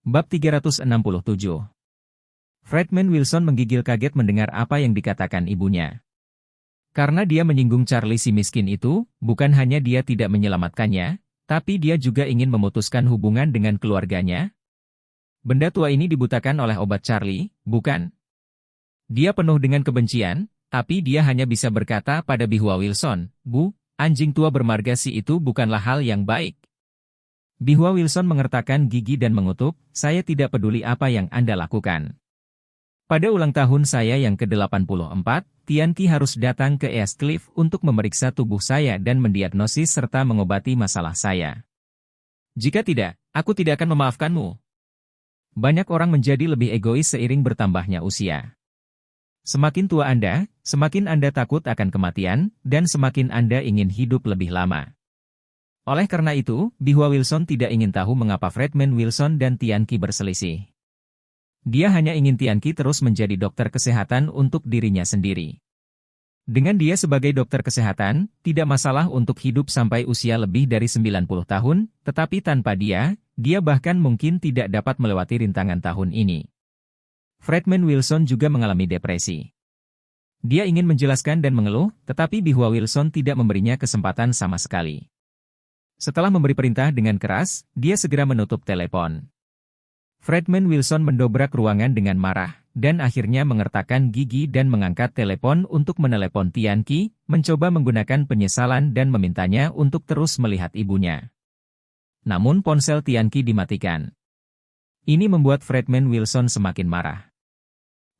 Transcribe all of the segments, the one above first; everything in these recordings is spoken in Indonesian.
Bab 367. Fredman Wilson menggigil kaget mendengar apa yang dikatakan ibunya. Karena dia menyinggung Charlie si miskin itu, bukan hanya dia tidak menyelamatkannya, tapi dia juga ingin memutuskan hubungan dengan keluarganya. Benda tua ini dibutakan oleh obat Charlie, bukan? Dia penuh dengan kebencian, tapi dia hanya bisa berkata pada Bihua Wilson, "Bu, anjing tua bermarga si itu bukanlah hal yang baik." Bihua Wilson mengertakkan gigi dan mengutuk, "Saya tidak peduli apa yang Anda lakukan. Pada ulang tahun saya yang ke-84, Tianqi harus datang ke East Cliff untuk memeriksa tubuh saya dan mendiagnosis serta mengobati masalah saya. Jika tidak, aku tidak akan memaafkanmu." Banyak orang menjadi lebih egois seiring bertambahnya usia. Semakin tua Anda, semakin Anda takut akan kematian, dan semakin Anda ingin hidup lebih lama. Oleh karena itu, Bihua Wilson tidak ingin tahu mengapa Fredman Wilson dan Tianqi berselisih. Dia hanya ingin Tianqi terus menjadi dokter kesehatan untuk dirinya sendiri. Dengan dia sebagai dokter kesehatan, tidak masalah untuk hidup sampai usia lebih dari 90 tahun, tetapi tanpa dia bahkan mungkin tidak dapat melewati rintangan tahun ini. Fredman Wilson juga mengalami depresi. Dia ingin menjelaskan dan mengeluh, tetapi Bihua Wilson tidak memberinya kesempatan sama sekali. Setelah memberi perintah dengan keras, dia segera menutup telepon. Fredman Wilson mendobrak ruangan dengan marah, dan akhirnya mengertakkan gigi dan mengangkat telepon untuk menelepon Tianqi, mencoba menggunakan penyesalan dan memintanya untuk terus melihat ibunya. Namun ponsel Tianqi dimatikan. Ini membuat Fredman Wilson semakin marah.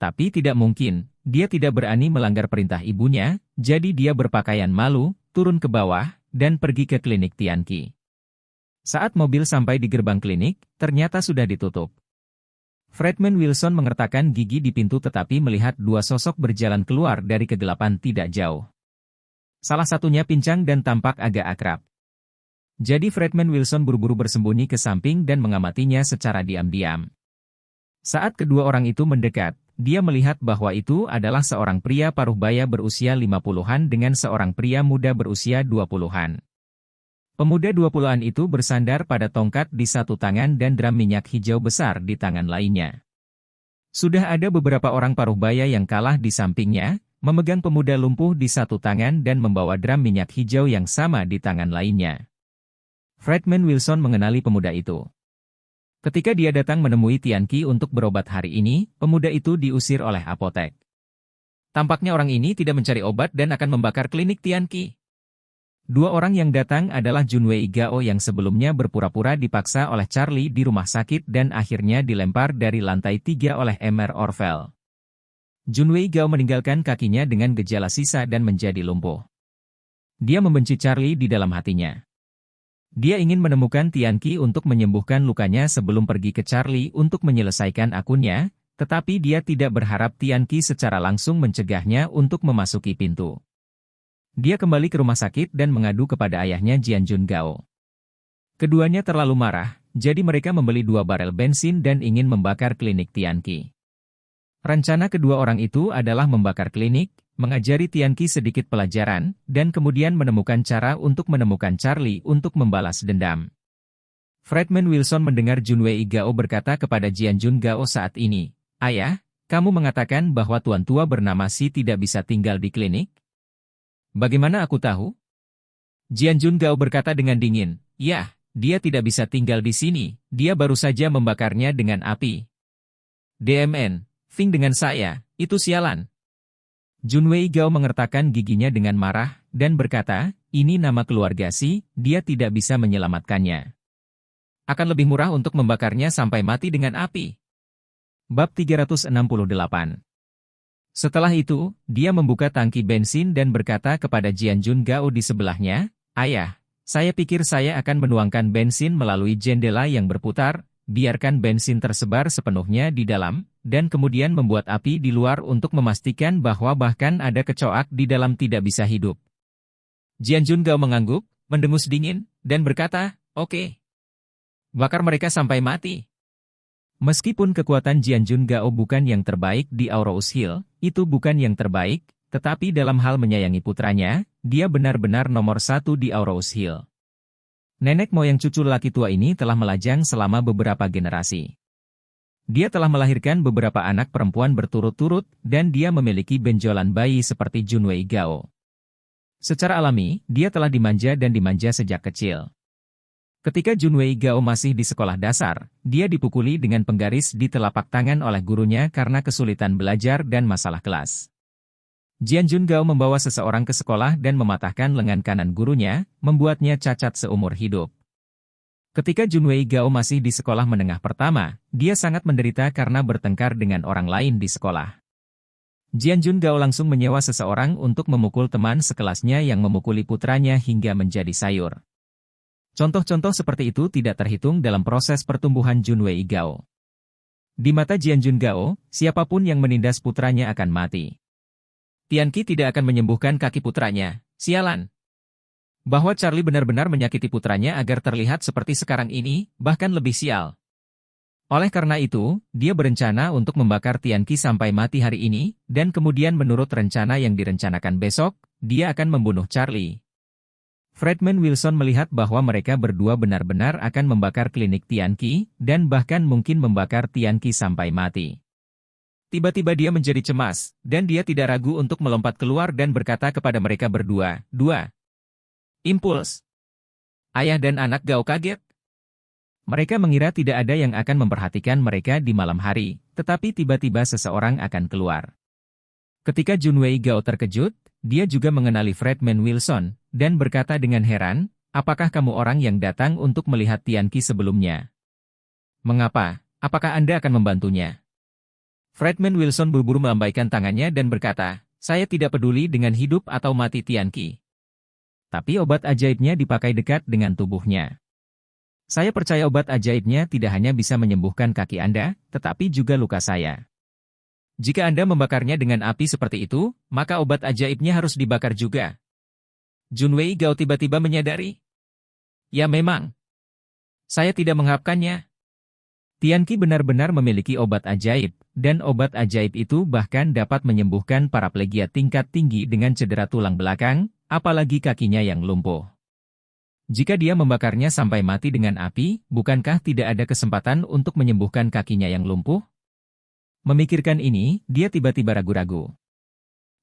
Tapi tidak mungkin, dia tidak berani melanggar perintah ibunya, jadi dia berpakaian malu, turun ke bawah, dan pergi ke klinik Tianqi. Saat mobil sampai di gerbang klinik, ternyata sudah ditutup. Fredman Wilson mengertakkan gigi di pintu tetapi melihat dua sosok berjalan keluar dari kegelapan tidak jauh. Salah satunya pincang dan tampak agak akrab. Jadi Fredman Wilson buru-buru bersembunyi ke samping dan mengamatinya secara diam-diam. Saat kedua orang itu mendekat, dia melihat bahwa itu adalah seorang pria paruh baya berusia 50-an dengan seorang pria muda berusia 20-an. Pemuda 20-an itu bersandar pada tongkat di satu tangan dan drum minyak hijau besar di tangan lainnya. Sudah ada beberapa orang paruh baya yang kalah di sampingnya, memegang pemuda lumpuh di satu tangan dan membawa drum minyak hijau yang sama di tangan lainnya. Fredman Wilson mengenali pemuda itu. Ketika dia datang menemui Tianqi untuk berobat hari ini, pemuda itu diusir oleh apotek. Tampaknya orang ini tidak mencari obat dan akan membakar klinik Tianqi. Dua orang yang datang adalah Junwei Gao yang sebelumnya berpura-pura dipaksa oleh Charlie di rumah sakit dan akhirnya dilempar dari lantai 3 oleh Mr. Orvel. Junwei Gao meninggalkan kakinya dengan gejala sisa dan menjadi lumpuh. Dia membenci Charlie di dalam hatinya. Dia ingin menemukan Tianqi untuk menyembuhkan lukanya sebelum pergi ke Charlie untuk menyelesaikan akunnya, tetapi dia tidak berharap Tianqi secara langsung mencegahnya untuk memasuki pintu. Dia kembali ke rumah sakit dan mengadu kepada ayahnya Jianjun Gao. Keduanya terlalu marah, jadi mereka membeli 2 barel bensin dan ingin membakar klinik Tianqi. Rencana kedua orang itu adalah membakar klinik, mengajari Tianqi sedikit pelajaran, dan kemudian menemukan cara untuk menemukan Charlie untuk membalas dendam. Fredman Wilson mendengar Junwei Gao berkata kepada Jianjun Gao saat ini, "Ayah, kamu mengatakan bahwa tuan tua bernama Si tidak bisa tinggal di klinik? Bagaimana aku tahu?" Jianjun Gao berkata dengan dingin, "Ya, dia tidak bisa tinggal di sini, dia baru saja membakarnya dengan api." "DMN, Fing dengan saya, itu sialan." Junwei Gao mengertakkan giginya dengan marah, dan berkata, "Ini nama keluarga Si, dia tidak bisa menyelamatkannya. Akan lebih murah untuk membakarnya sampai mati dengan api." Bab 368. Setelah itu, dia membuka tangki bensin dan berkata kepada Jianjun Gao di sebelahnya, "Ayah, saya pikir saya akan menuangkan bensin melalui jendela yang berputar, biarkan bensin tersebar sepenuhnya di dalam, dan kemudian membuat api di luar untuk memastikan bahwa bahkan ada kecoak di dalam tidak bisa hidup." Jianjun Gao mengangguk, mendengus dingin, dan berkata, "Oke. Bakar mereka sampai mati." Meskipun kekuatan Jianjun Gao bukan yang terbaik di Aurous Hill, itu bukan yang terbaik, tetapi dalam hal menyayangi putranya, dia benar-benar nomor 1 di Aurous Hill. Nenek moyang cucu laki tua ini telah melajang selama beberapa generasi. Dia telah melahirkan beberapa anak perempuan berturut-turut, dan dia memiliki benjolan bayi seperti Junwei Gao. Secara alami, dia telah dimanja dan dimanja sejak kecil. Ketika Junwei Gao masih di sekolah dasar, dia dipukuli dengan penggaris di telapak tangan oleh gurunya karena kesulitan belajar dan masalah kelas. Jianjun Gao membawa seseorang ke sekolah dan mematahkan lengan kanan gurunya, membuatnya cacat seumur hidup. Ketika Junwei Gao masih di sekolah menengah pertama, dia sangat menderita karena bertengkar dengan orang lain di sekolah. Jianjun Gao langsung menyewa seseorang untuk memukul teman sekelasnya yang memukuli putranya hingga menjadi sayur. Contoh-contoh seperti itu tidak terhitung dalam proses pertumbuhan Junwei Gao. Di mata Jianjun Gao, siapapun yang menindas putranya akan mati. Tianqi tidak akan menyembuhkan kaki putranya, sialan. Bahwa Charlie benar-benar menyakiti putranya agar terlihat seperti sekarang ini, bahkan lebih sial. Oleh karena itu, dia berencana untuk membakar Tianqi sampai mati hari ini, dan kemudian menurut rencana yang direncanakan besok, dia akan membunuh Charlie. Fredman Wilson melihat bahwa mereka berdua benar-benar akan membakar klinik Tianqi, dan bahkan mungkin membakar Tianqi sampai mati. Tiba-tiba dia menjadi cemas, dan dia tidak ragu untuk melompat keluar dan berkata kepada mereka berdua, Impuls. Ayah dan anak Gao kaget. Mereka mengira tidak ada yang akan memperhatikan mereka di malam hari, tetapi tiba-tiba seseorang akan keluar. Ketika Junwei Gao terkejut, dia juga mengenali Fredman Wilson, dan berkata dengan heran, apakah kamu orang yang datang untuk melihat Tianqi sebelumnya? Mengapa? Apakah Anda akan membantunya? Fredman Wilson buru-buru melambaikan tangannya dan berkata, saya tidak peduli dengan hidup atau mati Tianqi. Tapi obat ajaibnya dipakai dekat dengan tubuhnya. Saya percaya obat ajaibnya tidak hanya bisa menyembuhkan kaki Anda, tetapi juga luka saya. Jika Anda membakarnya dengan api seperti itu, maka obat ajaibnya harus dibakar juga. Junwei Gao tiba-tiba menyadari. Ya memang. Saya tidak mengharapkannya. Tianqi benar-benar memiliki obat ajaib, dan obat ajaib itu bahkan dapat menyembuhkan paraplegia tingkat tinggi dengan cedera tulang belakang, apalagi kakinya yang lumpuh. Jika dia membakarnya sampai mati dengan api, bukankah tidak ada kesempatan untuk menyembuhkan kakinya yang lumpuh? Memikirkan ini, dia tiba-tiba ragu-ragu.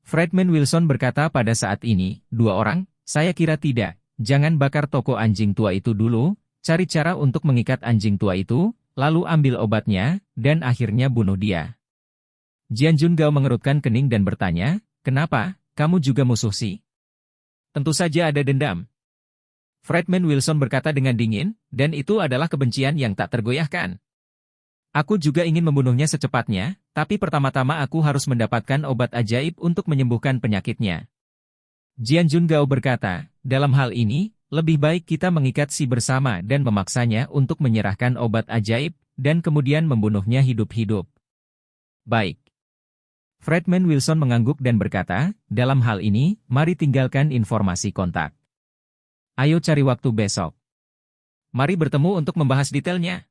Fredman Wilson berkata pada saat ini, 2 orang, saya kira tidak, jangan bakar toko anjing tua itu dulu, cari cara untuk mengikat anjing tua itu, lalu ambil obatnya, dan akhirnya bunuh dia. Jianjun Gao mengerutkan kening dan bertanya, kenapa, kamu juga musuh sih? Tentu saja ada dendam. Fredman Wilson berkata dengan dingin, dan itu adalah kebencian yang tak tergoyahkan. Aku juga ingin membunuhnya secepatnya, tapi pertama-tama aku harus mendapatkan obat ajaib untuk menyembuhkan penyakitnya. Jianjun Gao berkata, dalam hal ini, lebih baik kita mengikat si bersama dan memaksanya untuk menyerahkan obat ajaib, dan kemudian membunuhnya hidup-hidup. Baik. Fredman Wilson mengangguk dan berkata, dalam hal ini, mari tinggalkan informasi kontak. Ayo cari waktu besok. Mari bertemu untuk membahas detailnya.